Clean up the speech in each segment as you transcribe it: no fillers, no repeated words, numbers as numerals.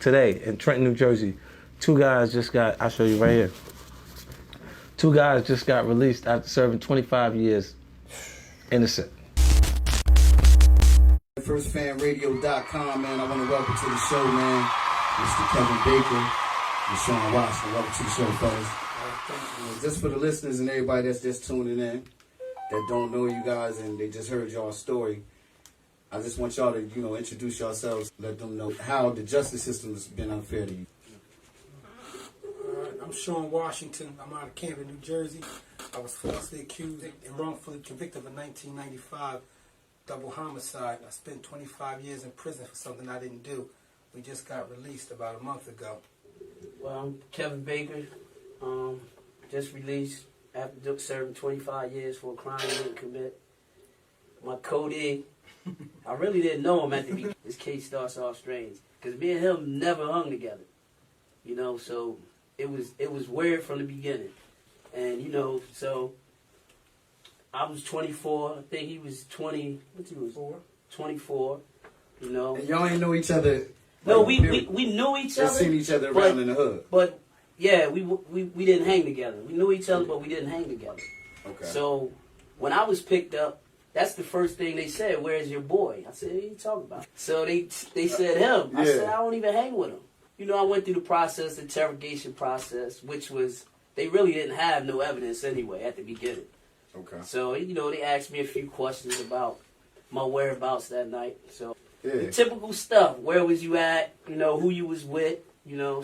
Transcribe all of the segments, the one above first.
today in Trenton, New Jersey. Two guys just got, I'll show you right here. Two guys just got released after serving 25 years innocent. FirstFanRadio.com, man. I want to welcome to the show, man, Mr. Kevin Baker and Sean Washington. Welcome to the show, fellas. Just for the listeners and everybody that's just tuning in, that don't know you guys and they just heard y'all's story, I just want y'all to, introduce yourselves, let them know how the justice system has been unfair to you. I'm Sean Washington. I'm out of Camden, New Jersey. I was falsely accused and wrongfully convicted of a 1995 double homicide. I spent 25 years in prison for something I didn't do. We just got released about a month ago. Well, I'm Kevin Baker. Just released after serving 25 years for a crime I didn't commit. My code, I really didn't know him at the beginning. This case starts off strange because me and him never hung together. So it was weird from the beginning. And, so I was 24. I think he was 20. What he was? 24. And y'all ain't know each other. No, we knew each other. Just seen each other around in the hood. But yeah, we didn't hang together. We knew each other, but we didn't hang together. Okay. So when I was picked up, that's the first thing they said. Where's your boy? I said, what are you talking about? So they said him. Yeah. I said, I don't even hang with him. I went through the interrogation process, which was, they really didn't have no evidence anyway at the beginning. Okay. So, they asked me a few questions about my whereabouts that night. So, yeah. The typical stuff. Where was you at? Who you was with?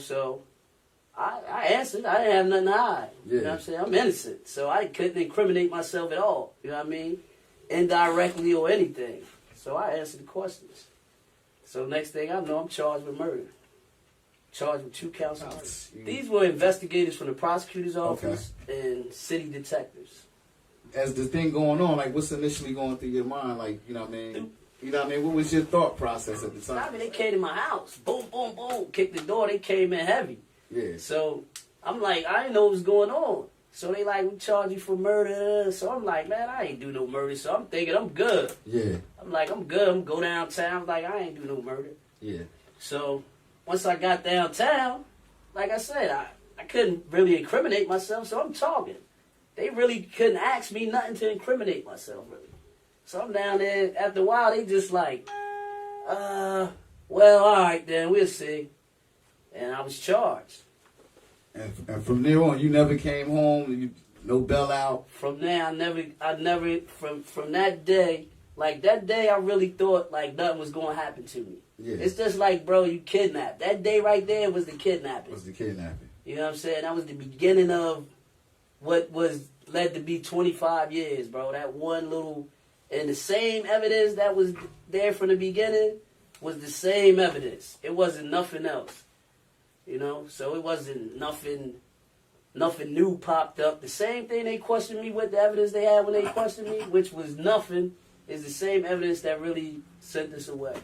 So I answered. I didn't have nothing to hide. Yeah. You know what I'm saying? I'm innocent. So I couldn't incriminate myself at all. You know what I mean? Indirectly or anything. So I answered the questions. So next thing I know, I'm charged with murder. Charged with 2 counts of murder. These were investigators from the prosecutor's office and city detectives. As the thing going on, like, what's initially going through your mind? Like, what was your thought process at the time? I mean, they came to my house. Boom, boom, boom. Kicked the door. They came in heavy. Yeah. So I'm like, I didn't know what was going on. So they like, we charge you for murder. So I'm like, man, I ain't do no murder. So I'm thinking I'm good. Yeah. I'm like, I'm good. I'm go downtown. I'm like, I ain't do no murder. Yeah. So once I got downtown, like I said, I couldn't really incriminate myself. So I'm talking. They really couldn't ask me nothing to incriminate myself, really. So I'm down there. After a while, they just like, well, all right, then, we'll see. And I was charged. And from there on, you never came home, no bail out? From there, from that day, like that day, I really thought like nothing was going to happen to me. Yeah. It's just like, bro, you kidnapped. That day right there was the kidnapping. You know what I'm saying? That was the beginning of what was led to be 25 years, bro. That one little, and the same evidence that was there from the beginning was the same evidence. It wasn't nothing else. So it wasn't nothing new popped up. The same thing they questioned me with, the evidence they had when they questioned me, which was nothing, is the same evidence that really sent us away.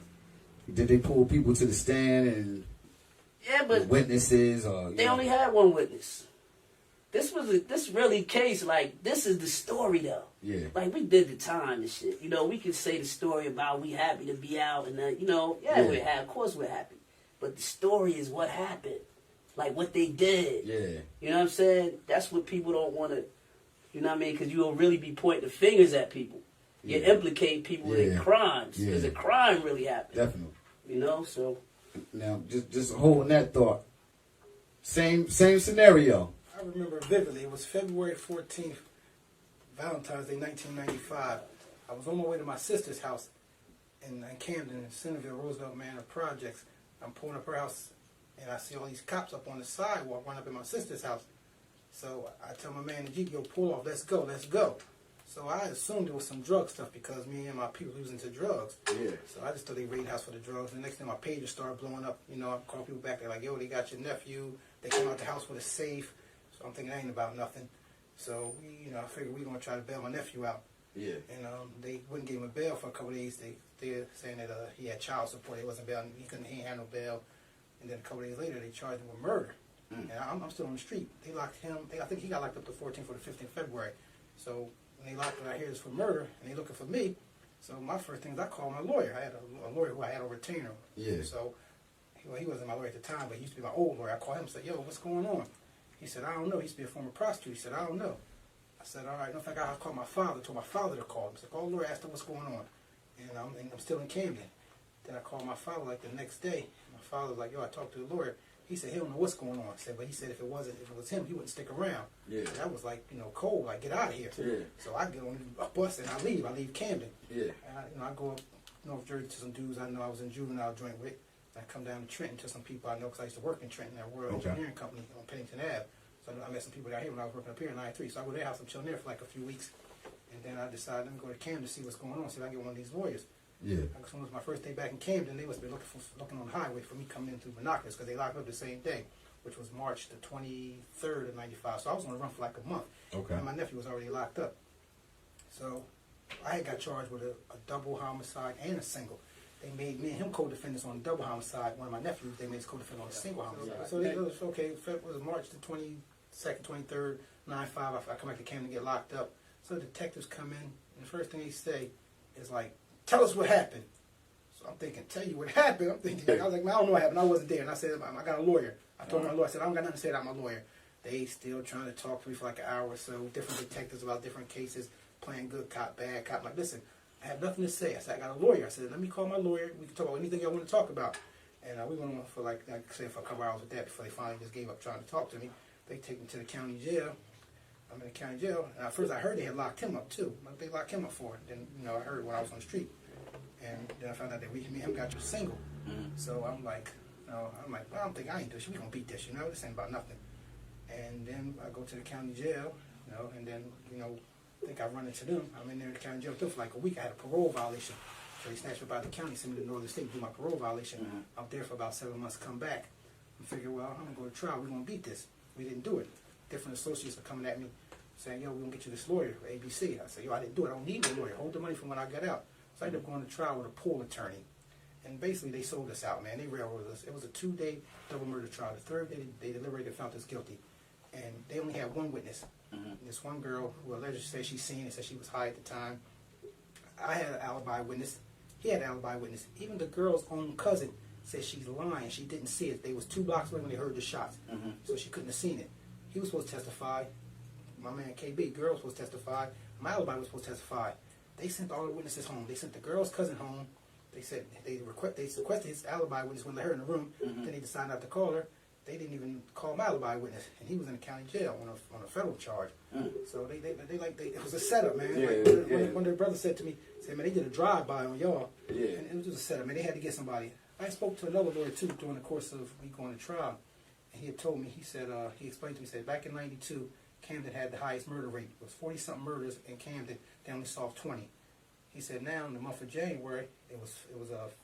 Did they pull people to the stand and witnesses? Or they only had one witness. This really case, like, this is the story, though. Yeah. Like, we did the time and shit. We could say the story about we happy to be out and that, we're happy. Of course we're happy. But the story is what happened. Like, what they did. Yeah. You know what I'm saying? That's what people don't want to, you know what I mean? Because you'll really be pointing the fingers at people. You implicate people in crimes. Because a crime really happened. Definitely. So. Now, just holding that thought. Same scenario. I remember vividly. It was February 14th, Valentine's Day, 1995. I was on my way to my sister's house in Camden, in Centerville, Roosevelt Manor Projects. I'm pulling up her house, and I see all these cops up on the sidewalk running up in my sister's house. So I tell my man, yo, pull off, let's go. So I assumed it was some drug stuff because me and my people was into drugs. Yeah. So I just thought they raided the house for the drugs. The next thing my pager started blowing up. I call people back. They're like, yo, they got your nephew. They came out the house with a safe. So I'm thinking, that ain't about nothing. So, I figured we were going to try to bail my nephew out. Yeah. And they wouldn't give him a bail for a couple of days. They're saying that he had child support. He wasn't bail. He ain't had no bail. And then a couple of days later, they charged him with murder. And I'm still on the street. They locked him. I think he got locked up the 14th or the 15th of February. So when they locked him out here, it's for murder, and they looking for me. So my first thing is I called my lawyer. I had a lawyer who I had a retainer. Yeah. So well, he wasn't my lawyer at the time, but he used to be my old lawyer. I called him and said, yo, what's going on? He said, I don't know. He used to be a former prostitute. He said, I don't know. I said, all right. No, in fact, I called my father, told my father to call him. I said, call the lawyer, asked him what's going on. And I'm still in Camden. Then I called my father like the next day. My father was like, yo, I talked to the lawyer. He said, he don't know what's going on. I said, but he said if it was him, he wouldn't stick around. Yeah. So that was like, cold, like get out of here. Yeah. So I get on a bus and I leave Camden. Yeah. And I go up North Jersey to some dudes I know I was in juvenile joint with. I come down to Trenton to some people I know because I used to work in Trenton at World Engineering Company on Pennington Ave. So I met some people down here when I was working up here in 93. So I go to their house, I'm chilling there for like a few weeks. And then I decided, let me go to Camden to see what's going on, see if I can get one of these lawyers. Yeah. As soon as my first day back in Camden, they must be looking on the highway for me coming in through binoculars because they locked up the same day, which was March the 23rd of 95. So I was on the run for like a month. Okay. And my nephew was already locked up. So I had got charged with a double homicide and a single. They made me and him co-defendants on a double homicide. One of my nephews, they made us co-defendant on a single homicide. So it was okay. It was March the 22nd, 23rd, 95. I come back to Camden to get locked up. So the detectives come in, and the first thing they say is like, tell us what happened. So I'm thinking, tell you what happened. I'm thinking, I was like, man, I don't know what happened. I wasn't there. And I said, I got a lawyer. I told my lawyer, I said, I don't got nothing to say about my lawyer. They still trying to talk to me for like an hour or so, different detectives about different cases, playing good cop, bad cop. I'm like, listen, I have nothing to say. I said, I got a lawyer. I said, let me call my lawyer. We can talk about anything y'all want to talk about. And we went on for like I said, for a couple hours with that before they finally just gave up trying to talk to me. They take me to the county jail. I'm in the county jail. And at first I heard they had locked him up too. What they locked him up for? Then, I heard when I was on the street. And then I found out that me and him got you single. So I'm like, well, I'm thinking I ain't do shit. We gonna beat this, This ain't about nothing. And then I go to the county jail, and then, I think I run into them. I'm in there in the county jail for like a week. I had a parole violation. So they snatched me out of the county, sent me to the northern state to do my parole violation. Out there for about 7 months, come back. I figured, well, I'm gonna go to trial. We're gonna beat this. We didn't do it. Different associates are coming at me saying, yo, we're gonna get you this lawyer, ABC. I said, yo, I didn't do it. I don't need a lawyer. Hold the money from when I got out. So I ended up going to trial with a pool attorney. And basically, they sold us out, man. They railroaded us. It was a 2-day double murder trial. The third day, they deliberated and found us guilty. And they only had one witness. This one girl who allegedly said she seen it, said she was high at the time. I had an alibi witness. He had an alibi witness. Even the girl's own cousin said she's lying. She didn't see it. They was 2 blocks away when they heard the shots. So she couldn't have seen it. He was supposed to testify. My man KB, girl was supposed to testify. My alibi was supposed to testify. They sent all the witnesses home. They sent the girl's cousin home. They said they requested his alibi witness when they let her in the room. Then they decided not to call her. They didn't even call my alibi witness, and he was in the county jail on a federal charge. So it was a setup, man. One of their brothers said to me, man, they did a drive-by on y'all, and it was just a setup, man. They had to get somebody. I spoke to another lawyer too during the course of me going to trial, and he had told me, he said, he explained to me, he said back in '92, Camden had the highest murder rate. It was 40-something murders in Camden. They only solved 20. He said now in the month of January, it was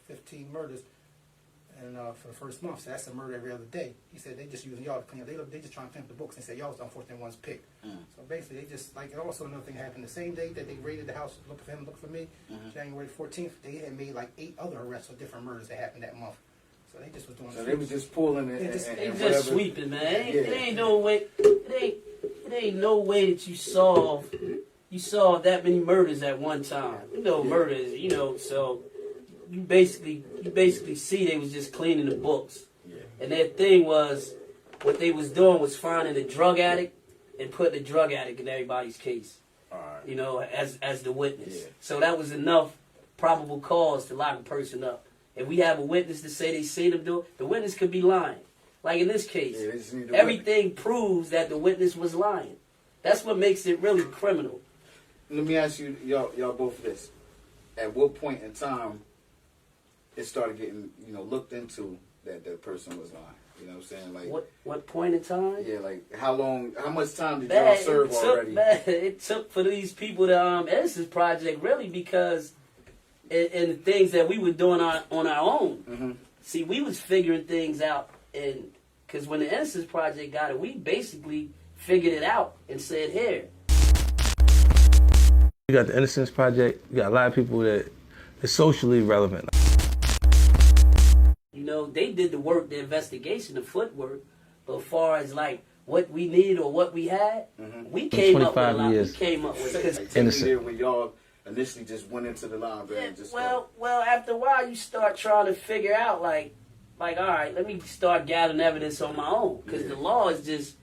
15 murders. And for the first month, so that's a murder every other day. He said they just using y'all to clean up. They just trying to clean up the books. They said y'all was the unfortunate ones picked. So basically, they just and also another thing happened the same day that they raided the house, looking for him, looking for me. January 14th, they had made like 8 other arrests for different murders that happened that month. So they just was doing. So they was just pulling it. They just sweeping, man. It ain't no way. It ain't no way that you solve that many murders at one time. Murders. So. You basically see they was just cleaning the books. And their thing was, what they was doing was finding a drug addict and putting a drug addict in everybody's case. As the witness. So that was enough probable cause to lock a person up. If we have a witness to say they seen them do it, the witness could be lying. Like in this case, everything proves that the witness was lying. That's what makes it really criminal. Let me ask you, y'all both this. At what point in time it started getting, looked into that person was lying? You know what I'm saying? Like what point in time? Yeah, like how much time did y'all serve already? It took for these people to Innocence Project really because in the things that we were doing on our own. See, we was figuring things out, and because when the Innocence Project got it, we basically figured it out and said, here. You got the Innocence Project. You got a lot of people that is socially relevant. They did the work, the investigation, the footwork. But as far as like what we need or what we had, we came up with a lot. We came up with it. Innocent. When y'all initially just went into the library and just well, after a while, you start trying to figure out like like, all right, let me start gathering evidence on my own. Because the law is just,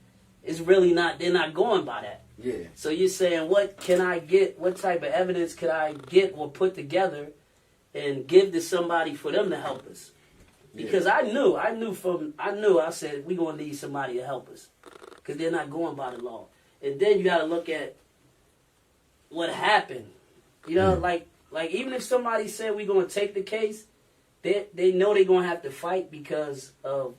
it's really not, they're not going by that. Yeah. So you're saying, what can I get, what type of evidence could I get or put together and give to somebody for them to help us? Because I said, we're going to need somebody to help us. Because they're not going by the law. And then you got to look at what happened. You know, like even if somebody said we're going to take the case, they know they're going to have to fight because of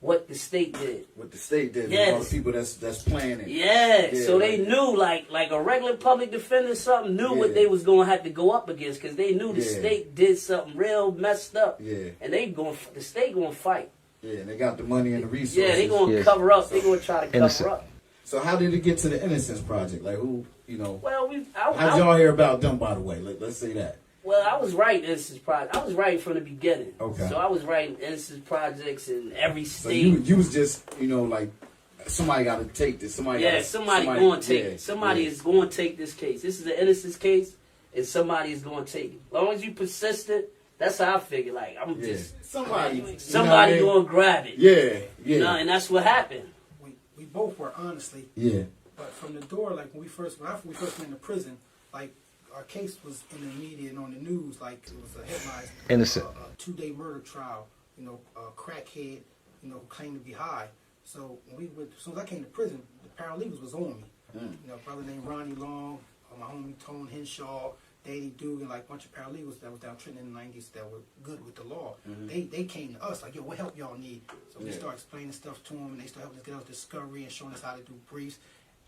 what the state did. What the state did. Yes. All the people that's planning. Yeah. So they knew, like a regular public defender or something, knew what they was going to have to go up against because they knew the state did something real messed up. Yeah. And the state going to fight. Yeah, and they got the money and the resources. Yeah, they going to cover up. They going to try to cover up. So how did it get to the Innocence Project? Like who, you know? Well, how did y'all hear about them, by the way? Let's say that. Well, I was writing Innocence Project. I was writing from the beginning. Okay. So I was writing Innocence Projects in every state. So you was just, you know, like, somebody got to take this. Somebody going to take it. Somebody is going to take this case. This is an innocence case, and somebody is going to take it. As long as you persistent, that's how I figure. Like, I'm just... Somebody going to grab it. Yeah. You know, and that's what happened. We both were, honestly. Yeah. But from the door, like, when we first went into prison, like, our case was in the media and on the news, like it was a headline. Innocent. A 2-day murder trial, you know, a crackhead, you know, who claimed to be high. So when as soon as I came to prison, the paralegals was on me. You know, a brother named Ronnie Long, my homie Tone Henshaw, Daddy Dugan, like a bunch of paralegals that was down Trenton in the 90s that were good with the law. They came to us like, yo, what help y'all need? So we started explaining stuff to them, and they started helping us get out discovery and showing us how to do briefs.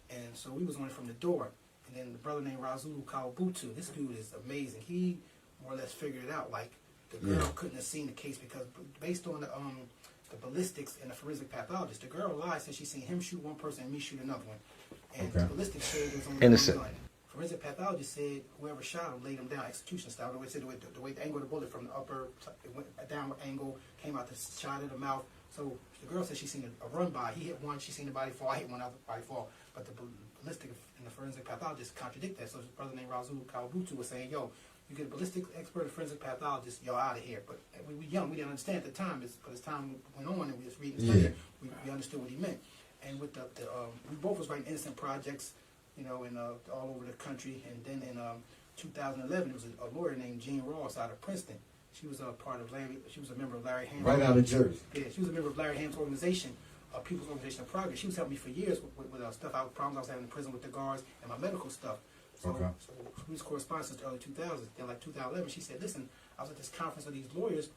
And so we was on it from the door. And then the brother named Razulu Kawabutu, this dude is amazing. He more or less figured it out. Like, the girl couldn't have seen the case because based on the ballistics and the forensic pathologist, the girl lied, said she seen him shoot one person and me shoot another one. And the ballistics said it was only Innocent. one gun. Forensic pathologist said whoever shot him laid him down execution style. The way the angle of the bullet from the upper, it went a downward angle, came out the shot of the mouth. So the girl said she seen a run by. He hit one, she seen the body fall. I hit one, other body fall. But the ballistic and the forensic pathologist contradict that. So his brother named Razulu Kawabutu was saying, yo, you get a ballistic expert, a forensic pathologist, y'all out of here. But we were young, we didn't understand at the time. But as time went on and we was reading studying, we understood what he meant. And with we both was writing innocent projects, you know, in all over the country. And then in 2011, there was a lawyer named Jean Ross out of Princeton. She was a part of she was a member of Larry Ham's. Right out of Jersey. Yeah, she was a member of Larry Ham's organization, People's Organization of Progress. She was helping me for years with stuff, problems I was having in prison with the guards and my medical stuff. So we was corresponding since the early 2000s. Then like 2011, she said, listen, I was at this conference of these lawyers,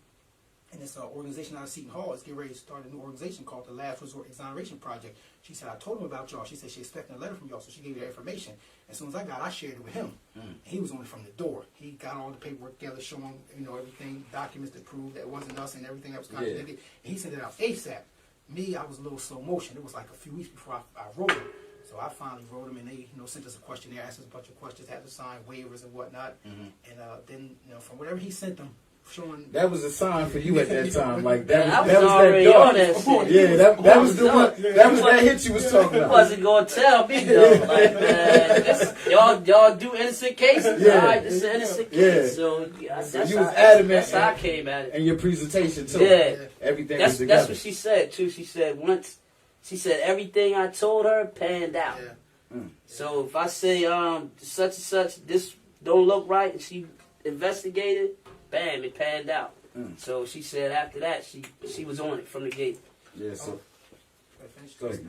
and this organization out of Seton Hall is getting ready to start a new organization called the Last Resort Exoneration Project. She said, I told him about y'all. She said she expecting a letter from y'all, so she gave me that information. As soon as I got it, I shared it with him. He was on it from the door. He got all the paperwork together, showing, you know, everything, documents that proved that it wasn't us and everything that was contradicted. And he sent it out ASAP. Me, I was a little slow motion. It was like a few weeks before I wrote him. So I finally wrote them, and they, you know, sent us a questionnaire, asked us a bunch of questions, had to sign waivers and whatnot. And then, you know, from whatever he sent them, showing that was a sign for you at that time. Like that was that on that shit. Yeah, that was the one. That was that hit you was talking about. You wasn't gonna tell me though. Like, man, y'all do innocent cases. Yeah. All right, this is an innocent case. So that's you was adamant. That's how I came at it. And your presentation too. Yeah, everything was together. That's what she said too. She said everything I told her panned out. So if I say such and such, this don't look right, and she investigated, bam, it panned out. So she said after that she was on it from the gate. Yeah. So.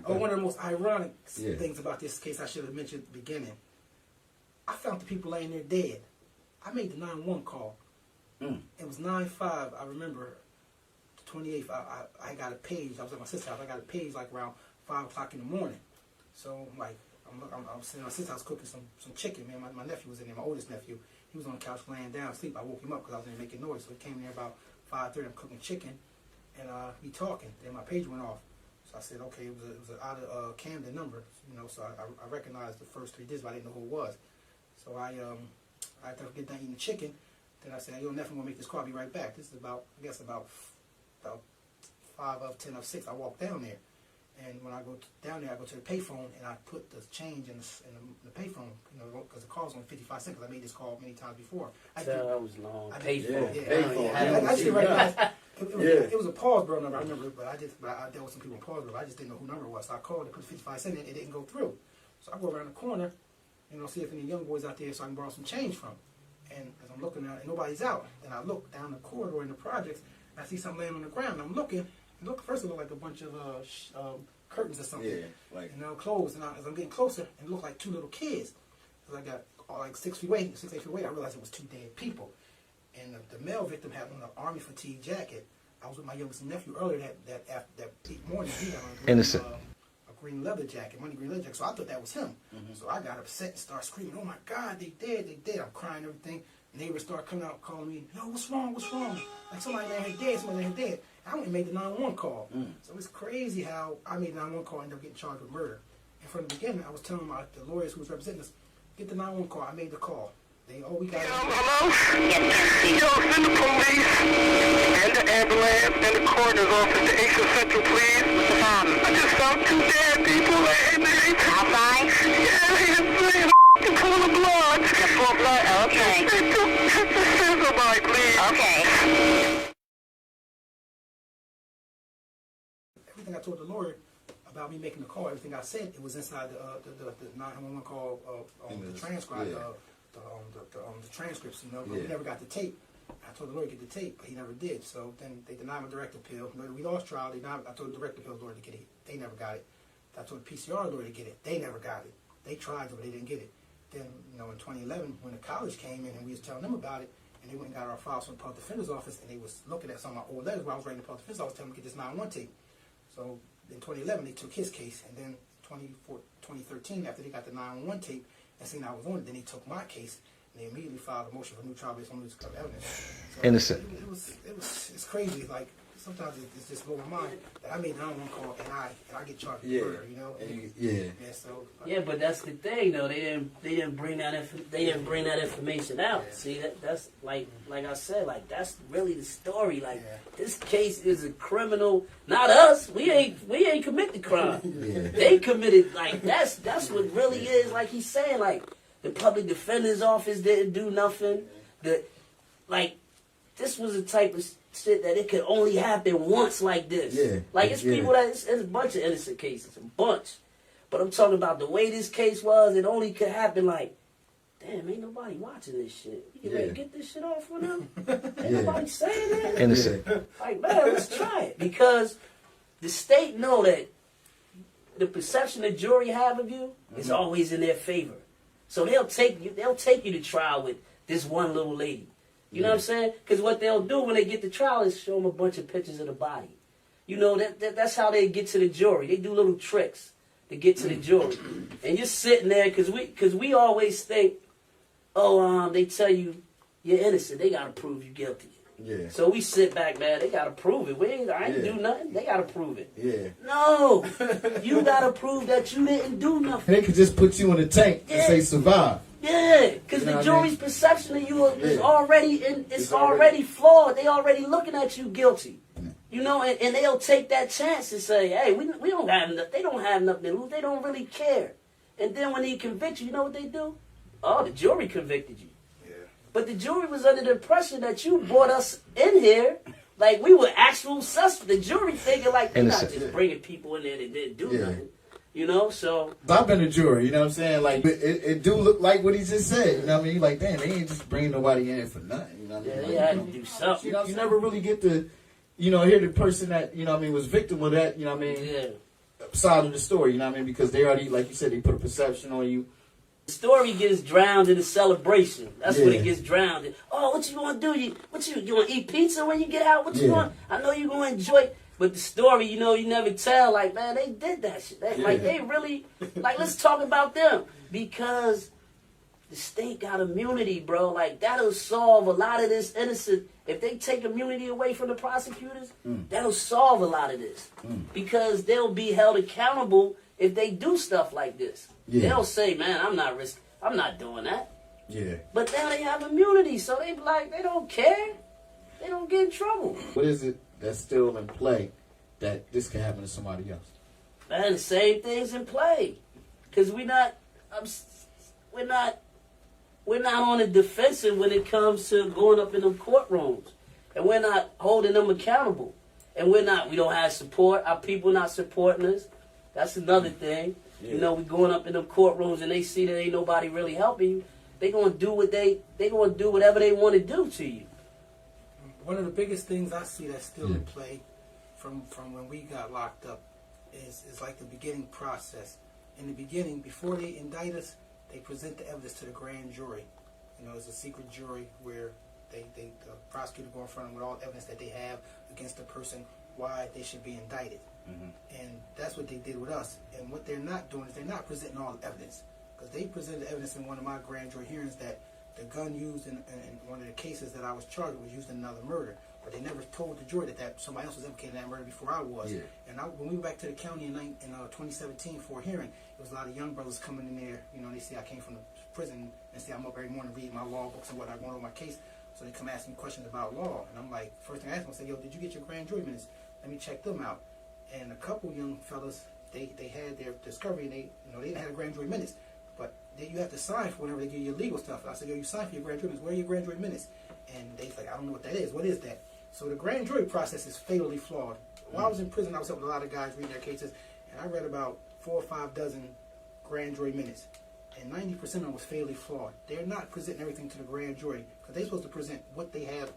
One of the most ironic things about this case I should have mentioned at the beginning. I found the people laying there dead. I made the 911 call. It was 9/5. I remember the 28th. I got a page. I was at my sister's house. I got a page like around 5 o'clock in the morning. So like I'm sitting at my sister's house cooking some chicken. Man, my nephew was in there. My oldest nephew. He was on the couch laying down asleep. I woke him up because I was in there making noise. So he came in there about 5:30. I'm cooking chicken, and he talking. Then my page went off. So I said, okay, it was an out of Camden number, you know. So I recognized the first 3 digits, but I didn't know who it was. So I had to get done eating the chicken. Then I said, yo, nephew, I'm gonna make this call. I'll be right back. This is about 5 of 10 of 6. I walked down there, And when I go down there, I go to the payphone and I put the change in the payphone, you know, because the call's only 55 cents. I made this call many times before. That was long. Payphone. I just didn't recognize. It was a Paulsboro number. I remember, but I dealt with some people in Paulsboro. I just didn't know who number it was. So I called. They put 55 cents in. It didn't go through. So I go around the corner, you know, see if any young boys out there so I can borrow some change from. And as I'm looking out, and nobody's out. And I look down the corridor in the projects. And I see something laying on the ground. And I'm looking. First it looked like a bunch of curtains or something. Yeah, like, you know, clothes. And as I'm getting closer, it looked like two little kids. Because I got like 6 feet away, 6, 8 feet away. I realized it was 2 dead people. And the male victim had on an army fatigue jacket. I was with my youngest nephew earlier that morning. He had on a green leather jacket, money green leather jacket. So I thought that was him. So I got upset and started screaming, "Oh my God, they dead, they dead!" I'm crying and everything. Neighbors start coming out calling me, "Yo, what's wrong? What's wrong?" Like somebody laying here dead, somebody laying here dead. I went and made the 911 call. So it's crazy how I made the 911 call and ended up getting charged with murder. And from the beginning, I was telling the lawyers who was representing us, get the 911 call. I made the call. We got it. Hello? Yo, send the police and the ambulance and the coroner's office to Asia Central, please. What's the problem? I just found 2 dead people. Outside? Yeah, they're full of blood. They're full of blood? Okay. Send somebody, please. Okay. Everything I told the lawyer about me making the call, everything I said, it was inside the 911 call, the transcribe, the transcripts, you know, but we never got the tape. I told the lawyer to get the tape, but he never did. So then they denied my direct appeal. We lost trial. I told the direct appeal lawyer to get it. They never got it. I told the PCR lawyer to get it. They never got it. They tried it, but they didn't get it. Then, you know, in 2011, when the college came in and we was telling them about it, and they went and got our files from the public defender's office, and they was looking at some of my old letters while I was writing the public defender's office, telling them to get this 911 tape. So in 2011, they took his case, and then 2013, after they got the 911 tape and seen I was on it, then they took my case. They immediately filed a motion for new trial based on loose covered evidence. So Innocent. It's crazy. Like sometimes it's just blows my mind that I made 911 call and I get charged with murder. You know. Yeah, but that's the thing though. They didn't bring that information out. Yeah. See that's like I said, like that's really the story. Like this case is a criminal. Not us. We ain't commit the crime. They committed. Like that's what really is. Like he's saying, like. The public defender's office didn't do nothing. This was the type of shit that it could only happen once like this. Yeah. Like, it's people it's a bunch of innocent cases, a bunch. But I'm talking about the way this case was, it only could happen like, damn, ain't nobody watching this shit. You can ready to get this shit off for them? Ain't nobody saying that? Innocent. Like, man, let's try it. Because the state know that the perception the jury have of you is always in their favor. So they'll take you to trial with this one little lady. You know what I'm saying? Because what they'll do when they get to trial is show them a bunch of pictures of the body. You know, that's how they get to the jury. They do little tricks to get to the jury. And you're sitting there because we always think, they tell you you're innocent. They got to prove you guilty. Yeah. So we sit back, man. They got to prove it. I ain't do nothing. They got to prove it. Yeah. No. You got to prove that you didn't do nothing. They could just put you in a tank and say survive. Yeah, because the jury's perception of you is already flawed. They already looking at you guilty. You know, and they'll take that chance and say, hey, we don't have nothing. They don't have nothing to lose. They don't really care. And then when they convict you, you know what they do? Oh, the jury convicted you. But the jury was under the impression that you brought us in here like we were actual suspects. The jury thinking like you're not just bringing people in there that didn't do nothing. You know, so... I've been a jury, you know what I'm saying? Like, it do look like what he just said, you know what I mean? Like, damn, they ain't just bringing nobody in for nothing, you know what I mean? They had to do something. You know, you never really get to, hear the person that, you know what I mean, was victim of that, you know what I mean? Side of the story, you know what I mean? Because they already, like you said, they put a perception on you. The story gets drowned in the celebration. That's what it gets drowned in. Oh, what you gonna do? You gonna eat pizza when you get out? What you want? I know you gonna enjoy. But the story, you never tell. Like, man, they did that shit. Like, they really. Like, let's talk about them because the state got immunity, bro. Like, that'll solve a lot of this innocent. If they take immunity away from the prosecutors, that'll solve a lot of this because they'll be held accountable if they do stuff like this. They'll say, man, I'm not doing that. Yeah. But now they have immunity, so they be like, they don't care. They don't get in trouble. What is it that's still in play that this can happen to somebody else? Man, the same things in play. Because we're not on the defensive when it comes to going up in them courtrooms. And we're not holding them accountable. And we don't have support. Our people not supporting us. That's another thing. Yeah. You know, we going up in them courtrooms and they see that ain't nobody really helping you. They gonna do whatever they want to do to you. One of the biggest things I see that's still in play from when we got locked up is like the beginning process. In the beginning, before they indict us, they present the evidence to the grand jury. You know, it's a secret jury where the prosecutor go in front of them with all the evidence that they have against the person, why they should be indicted. Mm-hmm. And that's what they did with us. And what they're not doing is they're not presenting all the evidence. Because they presented evidence in one of my grand jury hearings that the gun used in one of the cases that I was charged with was used in another murder. But they never told the jury that somebody else was implicated in that murder before I was. Yeah. And when we went back to the county in 2017 for a hearing, there was a lot of young brothers coming in there. You know, they see I came from the prison and see I'm up every morning reading my law books and what I going over my case. So they come ask me questions about law. And I'm like, first thing I ask them, I say, yo, did you get your grand jury minutes? Let me check them out. And a couple young fellas, they had their discovery, and they didn't have a grand jury minutes. But you have to sign for whenever they give you your legal stuff. I said, yo, you sign for your grand jury minutes. Where are your grand jury minutes? And they like, I don't know what that is. What is that? So the grand jury process is fatally flawed. While I was in prison, I was helping a lot of guys read their cases, and I read about 4 or 5 dozen grand jury minutes. And 90% of them was fatally flawed. They're not presenting everything to the grand jury because they're supposed to present what they have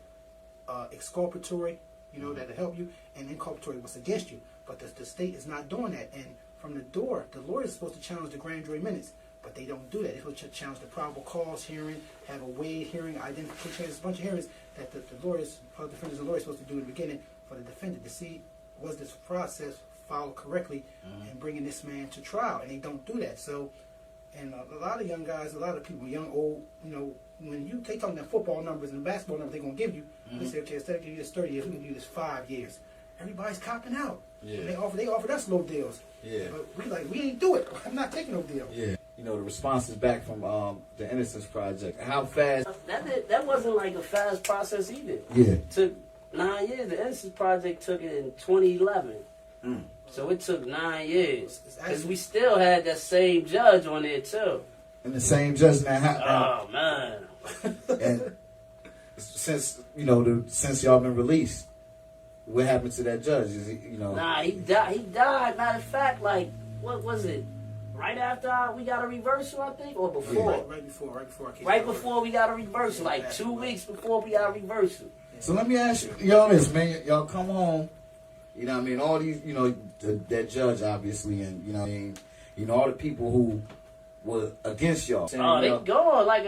exculpatory, that'll help you, and inculpatory, what's against you. But the state is not doing that. And from the door, the lawyer is supposed to challenge the grand jury minutes, but they don't do that. They're supposed to challenge the probable cause hearing, have a Wade hearing, identification. There's a bunch of hearings that the lawyers, public defenders and lawyers, are supposed to do in the beginning for the defendant to see was this process followed correctly in bringing this man to trial, and they don't do that. So, and a lot of young guys, a lot of people, young, old, when they talking about football numbers and basketball numbers they're gonna give you, they say, okay, instead of giving you this 30 years, we're gonna give you this 5 years. Everybody's copping out. Yeah. And they offered us low deals. Yeah. But we ain't do it. I'm not taking no deal. Yeah. The responses back from the Innocence Project. How fast? That wasn't like a fast process either. Yeah. It took 9 years. The Innocence Project took it in 2011. So it took 9 years. Because we still had that same judge on there too. And the same judge now. Oh man. And since since y'all been released, what happened to that judge? Is he Nah, he died. Matter of fact, like what was it? Right after we got a reversal, I think, or before? Right before we got a reversal, like 2 weeks before we got a reversal. So let me ask y'all this, man. Y'all come home, all these, that judge, obviously, and, all the people who were against y'all. Oh, they gone. Like,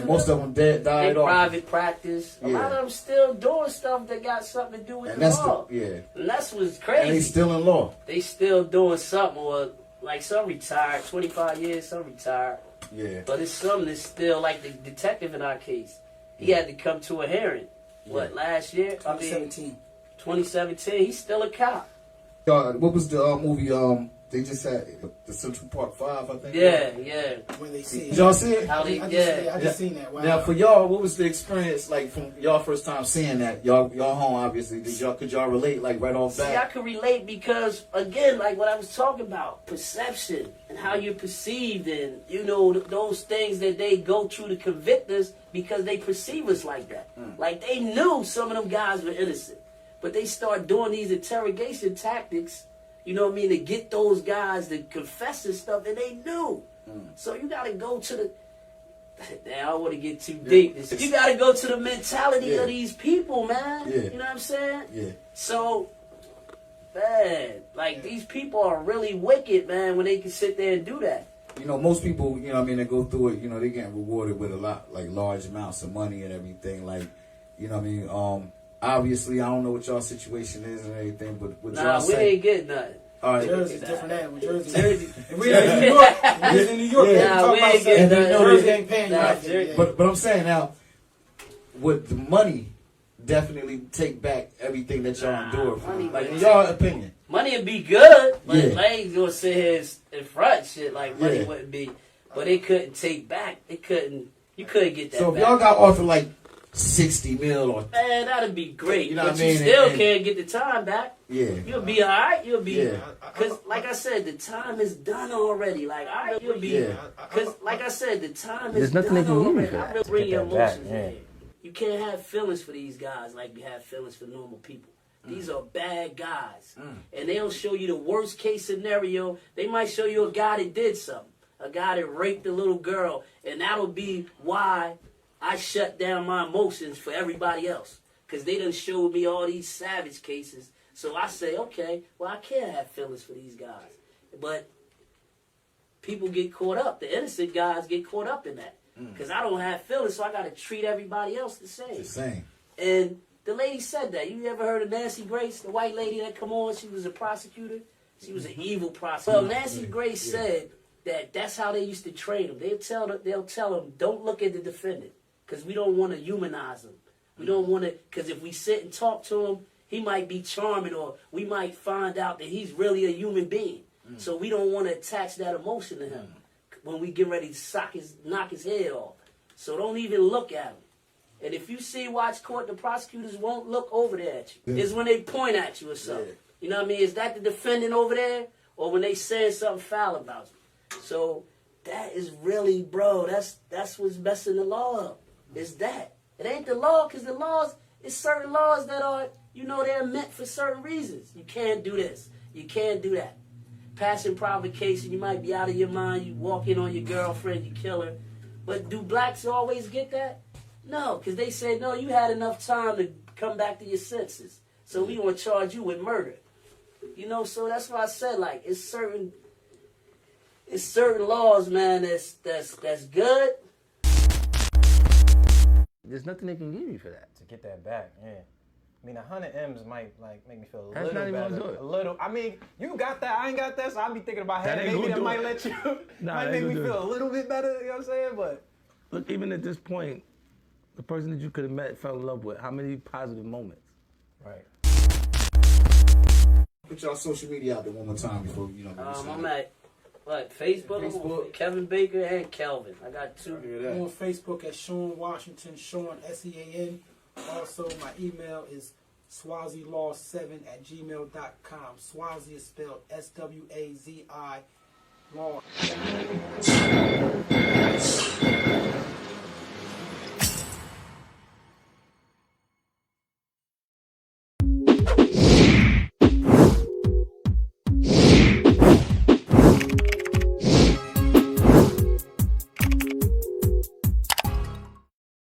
most of them died off. Private practice. A lot of them still doing stuff that got something to do with the law. And that's what's crazy. And they still in law. They still doing something, or like some retired, 25 years, some retired. Yeah. But it's some that's still, like the detective in our case. He had to come to a hearing. Last year? 2017. 2017. He's still a cop. What was the movie? They just had the Central Park 5, I think. Yeah. When they see it. Did y'all see it? I just seen that. Wow. Now, for y'all, what was the experience like from y'all first time seeing that? Y'all home, obviously. Could y'all relate, like, right off bat? See, I could relate because, again, like what I was talking about, perception and how you're perceived, and, those things that they go through to convict us because they perceive us like that. Like, they knew some of them guys were innocent, but they start doing these interrogation tactics, to get those guys to confess and stuff that they knew. So you got to go to the... I don't want to get too deep. You got to go to the mentality of these people, man. Yeah. You know what I'm saying? Yeah. So, man, these people are really wicked, man, when they can sit there and do that. Most people, they go through it, they get rewarded with a lot, like, large amounts of money and everything, like, obviously, I don't know what y'all situation is and everything, but what y'all say... Nah, we ain't getting nothing. All right. Jersey's different animal. Jersey. If we in New York, we in New York. Nah, we ain't getting nothing. Jersey ain't paying nothing. But I'm saying now, would the money definitely take back everything that y'all endured from? Like, in y'all opinion. Money would be good, but I ain't gonna sit here in front shit like money wouldn't be. But they couldn't take back. You couldn't get that back. So if y'all got offered like 60 mil or Man, that'd be great. You know but what I mean? you still And- can't get the time back. yeah. You'll be all right. You'll be, Yeah. cause like I said, the time is done already. Like you'll be, Yeah. cause like I said, the time There's is nothing done they can give you already. for I that. really bring Get your that back, emotions yeah. in here. You can't have feelings for these guys like you have feelings for normal people. These are bad guys, and they'll show you the worst case scenario. They might show you a guy that did something, a guy that raped a little girl, and that'll be why I shut down my emotions for everybody else. Because they done showed me all these savage cases. So I say, okay, well, I can't have feelings for these guys. But people get caught up. The innocent guys get caught up in that. Because I don't have feelings, so I got to treat everybody else the same. The same. And the lady said that. You ever heard of Nancy Grace, the white lady that come on? She was a prosecutor. She was an evil prosecutor. Well, Nancy Grace said that that's how they used to train them. They'll tell them, don't look at the defendant, because we don't want to humanize them. We don't want to, because if we sit and talk to him, he might be charming, or we might find out that he's really a human being. So we don't want to attach that emotion to him when we get ready to knock his head off. So don't even look at him. And if you see watch court, the prosecutors won't look over there at you. It's when they point at you or something. Yeah. You know what I mean? Is that the defendant over there, or when they saying something foul about you? So that is really, bro, that's what's messing the law up. Is that. It ain't the law, because the laws, it's certain laws that are, they're meant for certain reasons. You can't do this. You can't do that. Passing provocation, you might be out of your mind, you walk in on your girlfriend, you kill her. But do blacks always get that? No, because they say, no, you had enough time to come back to your senses. So we going to charge you with murder. So that's why I said, like, it's certain laws, man, that's good. There's nothing they can give you for that. To get that back, yeah. I mean, 100 M's might make me feel a That's not little even better. gonna do it. A little. I mean, you got that. I ain't got that, so I'll be thinking about, That hey, ain't maybe gonna that do might it. let you. Nah, might that make ain't me gonna do feel a little bit better. You know what I'm saying? But Look, even at this point, the person that you could have met, fell in love with, how many positive moments? right. Put y'all social media out there one more time before I'm at Facebook, Facebook. Kevin Baker and Kelvin. I got two. I'm on Facebook at Sean Washington, Sean SEAN. Also, my email is swazilaw7@gmail.com. Swazi is spelled SWAZI law.